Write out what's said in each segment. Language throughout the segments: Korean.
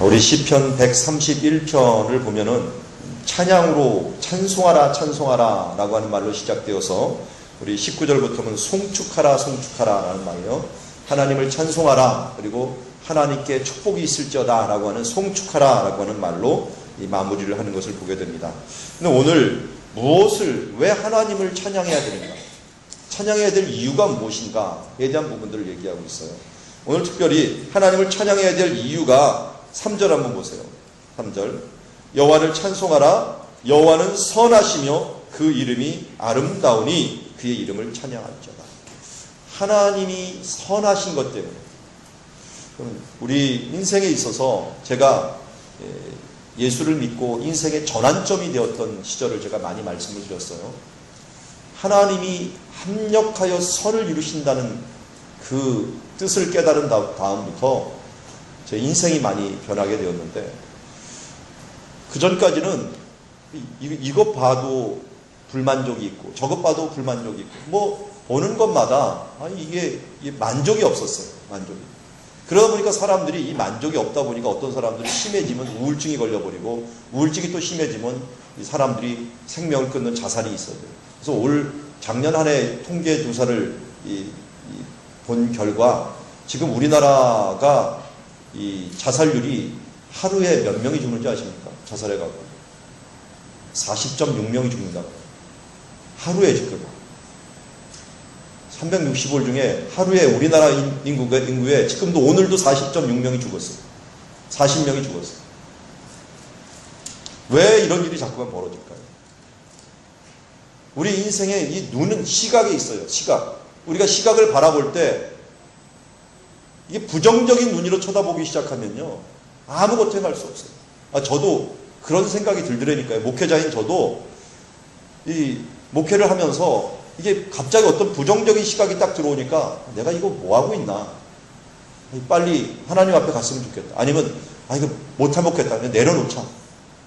우리 시편 131편을 보면은 찬양으로 찬송하라 찬송하라 라고 하는 말로 시작되어서 우리 19절부터는 송축하라 송축하라 라는 말이에요. 하나님을 찬송하라, 그리고 하나님께 축복이 있을지어다 라고 하는 송축하라 라고 하는 말로 이 마무리를 하는 것을 보게 됩니다. 근데 오늘 왜 하나님을 찬양해야 되는가, 찬양해야 될 이유가 무엇인가에 대한 부분들을 얘기하고 있어요. 오늘 특별히 하나님을 찬양해야 될 이유가 3절 한번 보세요. 3절, 여호와를 찬송하라. 여호와는 선하시며 그 이름이 아름다우니 그의 이름을 찬양할지어다. 하나님이 선하신 것 때문에, 우리 인생에 있어서 제가 예수를 믿고 인생의 전환점이 되었던 시절을 제가 많이 말씀을 드렸어요. 하나님이 합력하여 선을 이루신다는 그 뜻을 깨달은 다음부터 제 인생이 많이 변하게 되었는데, 그 전까지는 이것 봐도 불만족이 있고 저것 봐도 불만족이 있고 뭐 보는 것마다 이게 만족이 없었어요. 만족이. 그러다 보니까 사람들이 이 만족이 없다 보니까 어떤 사람들이 심해지면 우울증이 걸려버리고, 우울증이 또 심해지면 이 사람들이 생명을 끊는 자살이 있어요. 그래서 작년 한 해 통계 조사를 본 결과 지금 우리나라가 이 자살률이 하루에 몇 명이 죽는지 아십니까? 자살해가지고 40.6명이 죽는다고. 하루에 지금 365일 중에 하루에 우리나라 인구에 지금도 오늘도 40.6명이 죽었어요. 40명이 죽었어요. 왜 이런 일이 자꾸만 벌어질까요? 우리 인생에 이 눈은 시각에 있어요. 시각. 우리가 시각을 바라볼 때 이게 부정적인 눈으로 쳐다보기 시작하면요, 아무것도 행할 수 없어요. 저도 그런 생각이 들더라니까요. 목회자인 저도 이 목회를 하면서 이게 갑자기 어떤 부정적인 시각이 딱 들어오니까 내가 이거 뭐하고 있나, 빨리 하나님 앞에 갔으면 좋겠다, 아니면 이거 못해먹겠다, 그냥 내려놓자.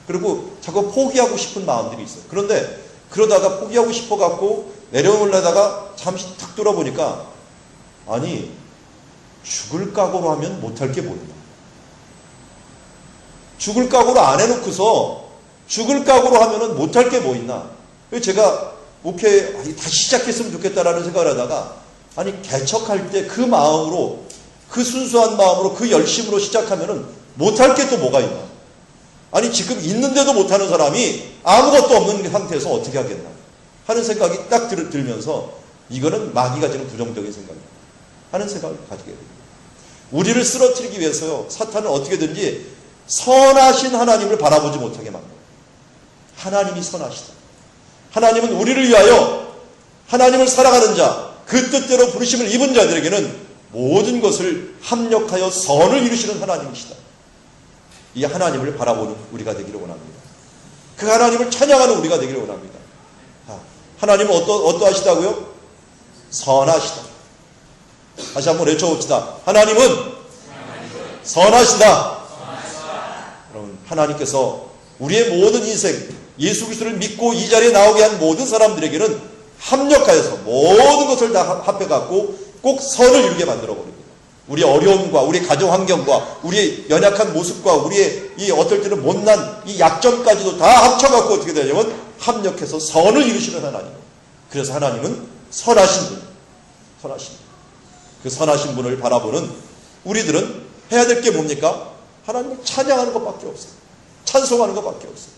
그리고 자꾸 포기하고 싶은 마음들이 있어요. 그런데 그러다가 포기하고 싶어갖고 내려놓으려다가 잠시 탁 돌아보니까 죽을 각오로 하면 못할 게 뭐냐, 죽을 각오로 안 해놓고서 죽을 각오로 하면은 못할 게 뭐 있나. 제가 목회 다시 시작했으면 좋겠다라는 생각을 하다가, 개척할 때 그 마음으로, 그 순수한 마음으로, 그 열심으로 시작하면은 못할 게 또 뭐가 있나. 지금 있는데도 못하는 사람이 아무것도 없는 상태에서 어떻게 하겠나 하는 생각이 딱 들면서, 이거는 마귀가 주는 부정적인 생각이다 하는 생각을 가지게 됩니다. 우리를 쓰러뜨리기 위해서요, 사탄은 어떻게든지 선하신 하나님을 바라보지 못하게 만들어요. 하나님이 선하시다. 하나님은 우리를 위하여, 하나님을 사랑하는 자, 그 뜻대로 부르심을 입은 자들에게는 모든 것을 합력하여 선을 이루시는 하나님이시다. 이 하나님을 바라보는 우리가 되기를 원합니다. 그 하나님을 찬양하는 우리가 되기를 원합니다. 하나님은 어떠하시다고요? 선하시다. 다시 한번 외쳐봅시다. 하나님은 선하시다. 여러분, 하나님께서 우리의 모든 인생, 예수 그리스도를 믿고 이 자리에 나오게 한 모든 사람들에게는 합력하여서 모든 것을 다 합해갖고 꼭 선을 이루게 만들어버립니다. 우리의 어려움과 우리의 가정 환경과 우리의 연약한 모습과 우리의 이 어떨 때는 못난 이 약점까지도 다 합쳐갖고 어떻게 되냐면 합력해서 선을 이루시는 하나님. 그래서 하나님은 선하신 분, 선하신 분. 그 선하신 분을 바라보는 우리들은 해야 될 게 뭡니까? 하나님을 찬양하는 것밖에 없어요. 찬송하는 것밖에 없어요.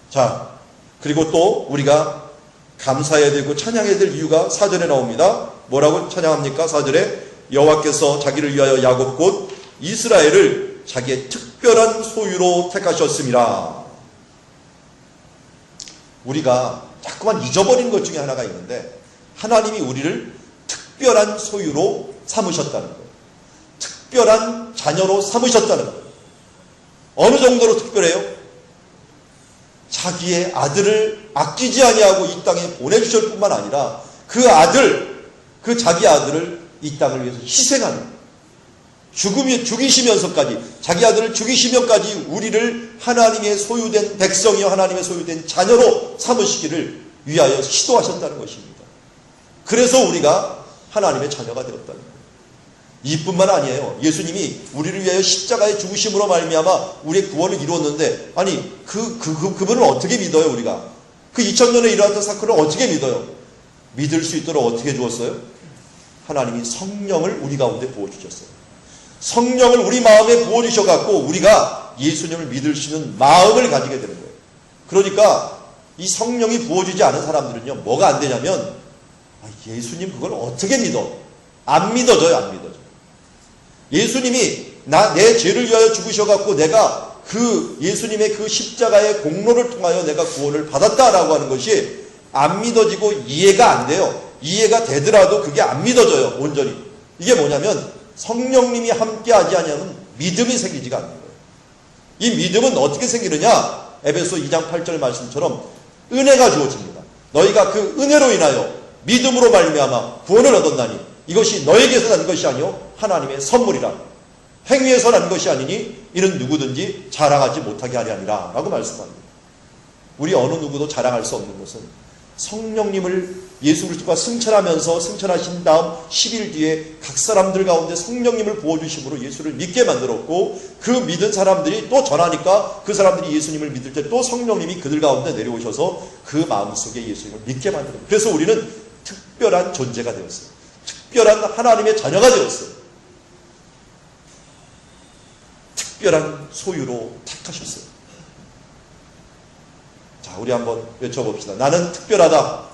자, 그리고 또 우리가 감사해야 되고 찬양해야 될 이유가 4절에 나옵니다. 뭐라고 찬양합니까? 4절에 여호와께서 자기를 위하여 야곱 곧 이스라엘을 자기의 특별한 소유로 택하셨습니다. 우리가 자꾸만 잊어버린 것 중에 하나가 있는데, 하나님이 우리를 특별한 소유로 삼으셨다는 거예요. 특별한 자녀로 삼으셨다는 거예요. 어느 정도로 특별해요? 자기의 아들을 아끼지 아니하고 이 땅에 보내주실 뿐만 아니라 그 자기 아들을 이 땅을 위해서 희생하는, 죽이시면서까지, 자기 아들을 죽이시면까지 우리를 하나님의 소유된 백성이요 하나님의 소유된 자녀로 삼으시기를 위하여 시도하셨다는 것입니다. 그래서 우리가 하나님의 자녀가 되었다는 거예요. 이뿐만 아니에요. 예수님이 우리를 위하여 십자가의 죽으심으로 말미암아 우리의 구원을 이루었는데, 아니 그분을 어떻게 믿어요? 우리가 그 2000년에 일어났던 사건을 어떻게 믿어요? 믿을 수 있도록 어떻게 주었어요? 하나님이 성령을 우리 가운데 부어주셨어요. 성령을 우리 마음에 부어주셔갖고 우리가 예수님을 믿을 수 있는 마음을 가지게 되는 거예요. 그러니까 이 성령이 부어주지 않은 사람들은요, 뭐가 안 되냐면, 예수님 그걸 어떻게 믿어? 안 믿어져요. 안 믿어져요. 예수님이 내 죄를 위하여 죽으셔갖고 내가 그 예수님의 그 십자가의 공로를 통하여 내가 구원을 받았다라고 하는 것이 안 믿어지고 이해가 안 돼요. 이해가 되더라도 그게 안 믿어져요. 온전히. 이게 뭐냐면 성령님이 함께하지 않으면 믿음이 생기지가 않는 거예요. 이 믿음은 어떻게 생기느냐? 에베소 2장 8절 말씀처럼 은혜가 주어집니다. 너희가 그 은혜로 인하여 믿음으로 말미암아 구원을 얻었나니 이것이 너에게서 난 것이 아니요 하나님의 선물이라. 행위에서 난 것이 아니니 이는 누구든지 자랑하지 못하게 하려 함이라 라고 말씀합니다. 우리 어느 누구도 자랑할 수 없는 것은 성령님을 예수 그리스도가 승천하면서 승천하신 다음 10일 뒤에 각 사람들 가운데 성령님을 부어주심으로 예수를 믿게 만들었고, 그 믿은 사람들이 또 전하니까 그 사람들이 예수님을 믿을 때 또 성령님이 그들 가운데 내려오셔서 그 마음속에 예수님을 믿게 만들었습니다. 그래서 우리는 특별한 존재가 되었어요. 특별한 하나님의 자녀가 되었어요. 특별한 소유로 택하셨어요. 자, 우리 한번 외쳐봅시다. 나는 특별하다.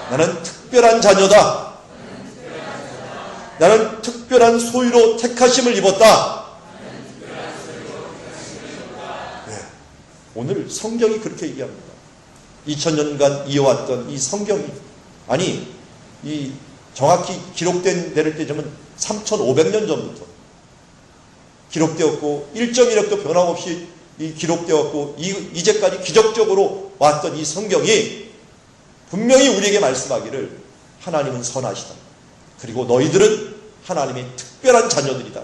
나는 특별한 자녀다. 나는 특별한 소유로 택하심을 입었다. 네. 오늘 성경이 그렇게 얘기합니다. 2000년간 이어왔던 이 성경이, 아니 이 정확히 기록된 데를 떼자면 3500년 전부터 기록되었고 1.1획도 변함없이 기록되었고 이제까지 기적적으로 왔던 이 성경이 분명히 우리에게 말씀하기를 하나님은 선하시다. 그리고 너희들은 하나님의 특별한 자녀들이다.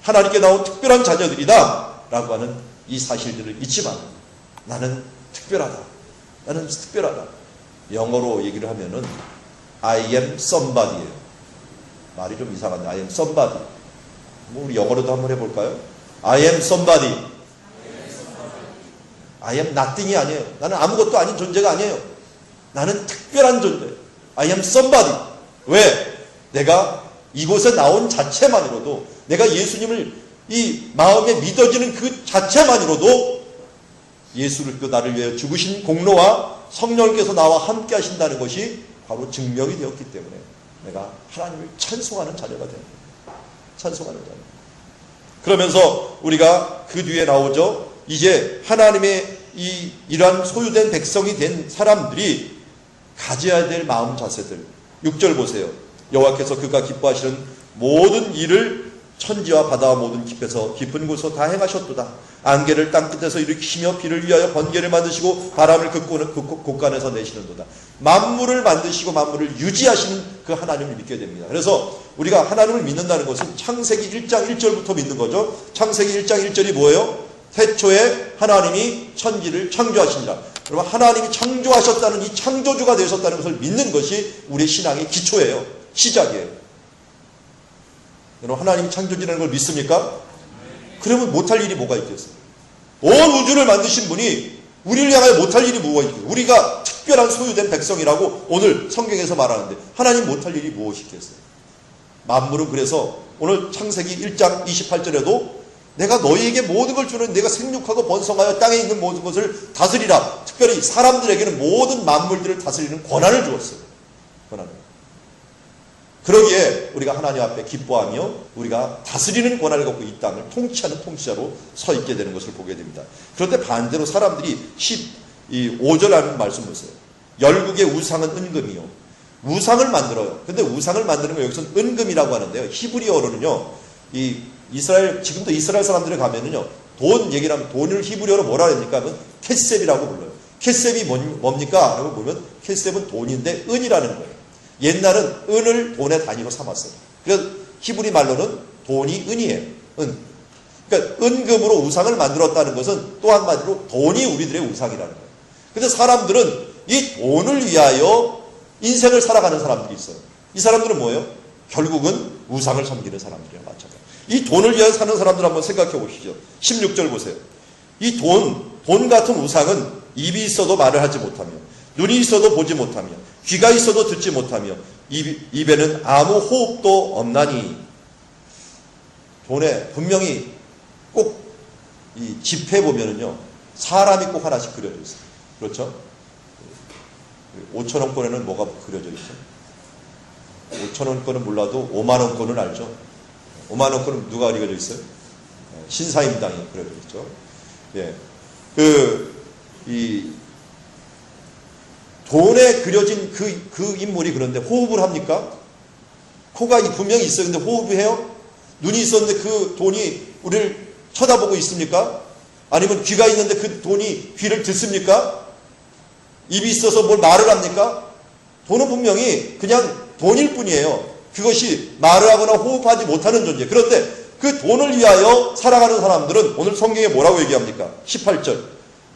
하나님께 나온 특별한 자녀들이다. 라고 하는 이 사실들을 잊지 마. 나는 특별하다. 나는 특별하다. 영어로 얘기를 하면은 I am somebody예요. 말이 좀 이상한데 I am somebody. 뭐 우리 영어로도 한번 해볼까요? I am somebody. I am nothing이 아니에요. 나는 아무것도 아닌 존재가 아니에요. 나는 특별한 존재. I am somebody. 왜? 내가 이곳에 나온 자체만으로도, 내가 예수님을 이 마음에 믿어지는 그 자체만으로도 예수를 그 나를 위해 죽으신 공로와 성령께서 나와 함께 하신다는 것이 바로 증명이 되었기 때문에 내가 하나님을 찬송하는 자녀가 되는 거예요. 찬송하는 자녀. 그러면서 우리가 그 뒤에 나오죠. 이제 하나님의 이러한 소유된 백성이 된 사람들이 가져야 될 마음 자세들. 6절 보세요. 여호와께서 그가 기뻐하시는 모든 일을 천지와 바다와 모든 깊은 곳에서 다 행하셨도다. 안개를 땅끝에서 일으키시며 비를 위하여 번개를 만드시고 바람을 곳간에서 내시는도다. 만물을 만드시고 만물을 유지하시는 그 하나님을 믿게 됩니다. 그래서 우리가 하나님을 믿는다는 것은 창세기 1장 1절부터 믿는 거죠. 창세기 1장 1절이 뭐예요? 태초에 하나님이 천지를 창조하시니라. 여러분, 하나님이 창조하셨다는 이 창조주가 되셨다는 것을 믿는 것이 우리의 신앙의 기초예요. 시작이에요. 여러분, 하나님이 창조주라는 걸 믿습니까? 그러면 못할 일이 뭐가 있겠어요? 온 우주를 만드신 분이 우리를 향하여 못할 일이 뭐가 있겠어요? 우리가 특별한 소유된 백성이라고 오늘 성경에서 말하는데 하나님 못할 일이 무엇이겠어요? 만물은 그래서 오늘 창세기 1장 28절에도 내가 너희에게 모든 걸 주는, 내가 생육하고 번성하여 땅에 있는 모든 것을 다스리라. 특별히 사람들에게는 모든 만물들을 다스리는 권한을 주었어요. 권한을. 그러기에 우리가 하나님 앞에 기뻐하며 우리가 다스리는 권한을 갖고 이 땅을 통치하는 통치자로 서 있게 되는 것을 보게 됩니다. 그런데 반대로 사람들이 15절 하는 말씀 보세요. 열국의 우상은 은금이요. 우상을 만들어요. 근데 우상을 만드는 거 여기서는 은금이라고 하는데요. 히브리어로는요. 지금도 이스라엘 사람들에 가면은요. 돈 얘기를 하면 돈을 히브리어로 뭐라 합니까? 캐셉이라고 불러요. 캐셉이 뭡니까? 라고 보면 캐셉은 돈인데 은이라는 거예요. 옛날은 은을 돈의 단위로 삼았어요. 그래서 히브리 말로는 돈이 은이에요. 은. 그러니까 은금으로 우상을 만들었다는 것은 또 한마디로 돈이 우리들의 우상이라는 거예요. 근데 사람들은 이 돈을 위하여 인생을 살아가는 사람들이 있어요. 이 사람들은 뭐예요? 결국은 우상을 섬기는 사람들이랑 마찬가지예요. 이 돈을 위해 사는 사람들 한번 생각해 보시죠. 16절 보세요. 이 돈 같은 우상은 입이 있어도 말을 하지 못하며, 눈이 있어도 보지 못하며, 귀가 있어도 듣지 못하며, 입에는 아무 호흡도 없나니. 돈에 분명히 꼭 이 지폐 보면은요, 사람이 꼭 하나씩 그려져 있어요. 그렇죠? 5,000원권에는 뭐가 그려져 있어요? 5,000원권은 몰라도 5만원권은 알죠? 5만원권은 누가 그려져 있어요? 신사임당이 그려져 있죠. 예. 이 돈에 그려진 그 인물이 그런데 호흡을 합니까? 코가 분명히 있어요. 근데 호흡을 해요? 눈이 있었는데 그 돈이 우리를 쳐다보고 있습니까? 아니면 귀가 있는데 그 돈이 귀를 듣습니까? 입이 있어서 뭘 말을 합니까? 돈은 분명히 그냥 돈일 뿐이에요. 그것이 말을 하거나 호흡하지 못하는 존재. 그런데 그 돈을 위하여 살아가는 사람들은 오늘 성경에 뭐라고 얘기합니까? 18절.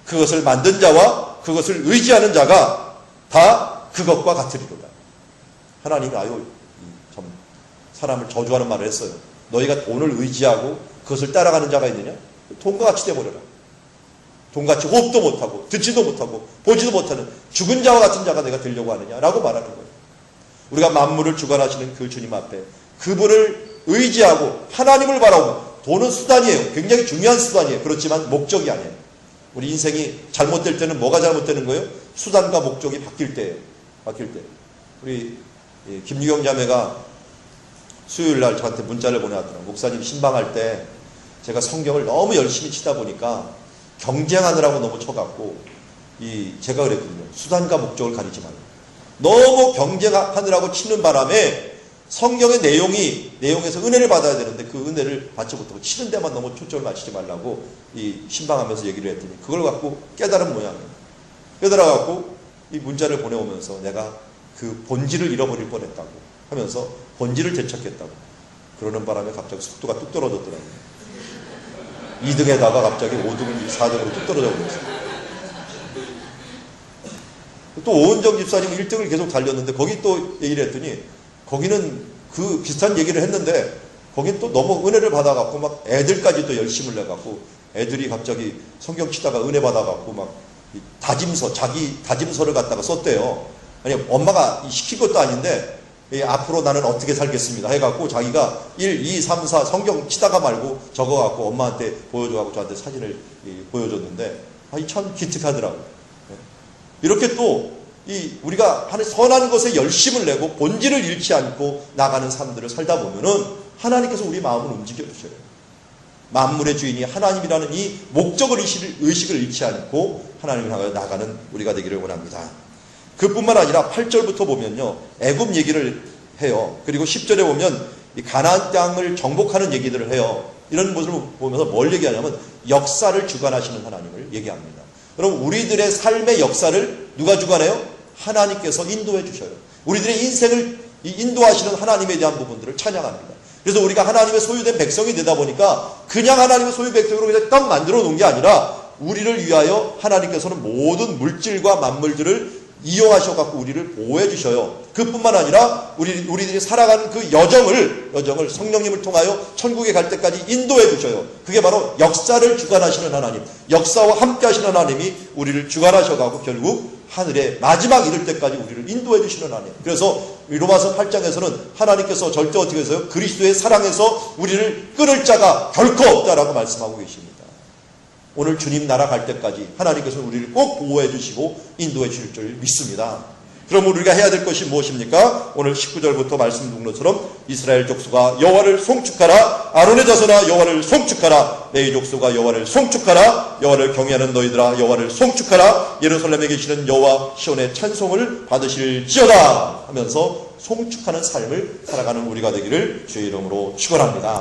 그것을 만든 자와 그것을 의지하는 자가 다 그것과 같으리로다. 하나님이 참 사람을 저주하는 말을 했어요. 너희가 돈을 의지하고 그것을 따라가는 자가 있느냐? 돈과 같이 돼버려라. 돈같이 호흡도 못하고 듣지도 못하고 보지도 못하는 죽은 자와 같은 자가 내가 되려고 하느냐라고 말하는 거예요. 우리가 만물을 주관하시는 그 주님 앞에 그분을 의지하고 하나님을 바라고, 돈은 수단이에요. 굉장히 중요한 수단이에요. 그렇지만 목적이 아니에요. 우리 인생이 잘못될 때는 뭐가 잘못되는 거예요? 수단과 목적이 바뀔 때예요. 바뀔 때. 우리 김유경 자매가 수요일 날 저한테 문자를 보내왔더라고요. 목사님 신방할 때 제가 성경을 너무 열심히 치다 보니까 경쟁하느라고 너무 쳐갖고 제가 그랬거든요. 수단과 목적을 가리지 말고. 너무 경쟁하느라고 치는 바람에 성경의 내용에서 은혜를 받아야 되는데 그 은혜를 받지 못하고 치는 데만 너무 초점을 맞추지 말라고 신방하면서 얘기를 했더니 그걸 갖고 깨달은 모양이에요. 깨달아갖고 이 문자를 보내오면서 내가 그 본질을 잃어버릴 뻔했다고 하면서 본질을 되찾겠다고 그러는 바람에 갑자기 속도가 뚝 떨어졌더라고요. 2등에다가 갑자기 5등, 4등으로 뚝 떨어져 버렸어요. 또 오은정 집사님 1등을 계속 달렸는데 거기 또 얘기를 했더니 거기는 그 비슷한 얘기를 했는데 거긴 또 너무 은혜를 받아갖고 막 애들까지 또 열심을 내갖고 애들이 갑자기 성경 치다가 은혜 받아갖고 막 자기 다짐서를 갖다가 썼대요. 아니 엄마가 시킨 것도 아닌데 앞으로 나는 어떻게 살겠습니다 해갖고 자기가 1, 2, 3, 4 성경 치다가 말고 적어갖고 엄마한테 보여줘갖고 저한테 사진을 보여줬는데 참 기특하더라고요. 이렇게 또 우리가 하는 선한 것에 열심을 내고 본질을 잃지 않고 나가는 삶들을 살다 보면은 하나님께서 우리 마음을 움직여 주셔요. 만물의 주인이 하나님이라는 이 목적을 의식을 잃지 않고 하나님을 향하여 나가는 우리가 되기를 원합니다. 그뿐만 아니라 8절부터 보면요, 애굽 얘기를 해요. 그리고 10절에 보면 이 가나안 땅을 정복하는 얘기들을 해요. 이런 모습을 보면서 뭘 얘기하냐면 역사를 주관하시는 하나님을 얘기합니다. 그럼 우리들의 삶의 역사를 누가 주관해요? 하나님께서 인도해 주셔요. 우리들의 인생을 인도하시는 하나님에 대한 부분들을 찬양합니다. 그래서 우리가 하나님의 소유된 백성이 되다 보니까 그냥 하나님의 소유 백성으로 그냥 딱 만들어 놓은 게 아니라 우리를 위하여 하나님께서는 모든 물질과 만물들을 이용하셔갖고 우리를 보호해 주셔요. 그뿐만 아니라 우리들이 살아가는 그 여정을 성령님을 통하여 천국에 갈 때까지 인도해 주셔요. 그게 바로 역사를 주관하시는 하나님, 역사와 함께 하시는 하나님이 우리를 주관하셔갖고 결국 하늘에 마지막 이를 때까지 우리를 인도해 주시는 하나님. 그래서 로마서 8장에서는 하나님께서 절대 어떻게 해서요? 그리스도의 사랑에서 우리를 끊을 자가 결코 없다라고 말씀하고 계십니다. 오늘 주님 나라 갈 때까지 하나님께서 우리를 꼭 보호해 주시고 인도해 주실 줄 믿습니다. 그럼 우리가 해야 될 것이 무엇입니까? 오늘 19절부터 말씀 둔 것처럼 이스라엘 족속아 여호와를 송축하라. 아론의 자손아 여호와를 송축하라. 레위 족속아 여호와를 송축하라. 여호와를 경외하는 너희들아 여호와를 송축하라. 예루살렘에 계시는 여호와 시온의 찬송을 받으실지어다 하면서 송축하는 삶을 살아가는 우리가 되기를 주의 이름으로 축원합니다.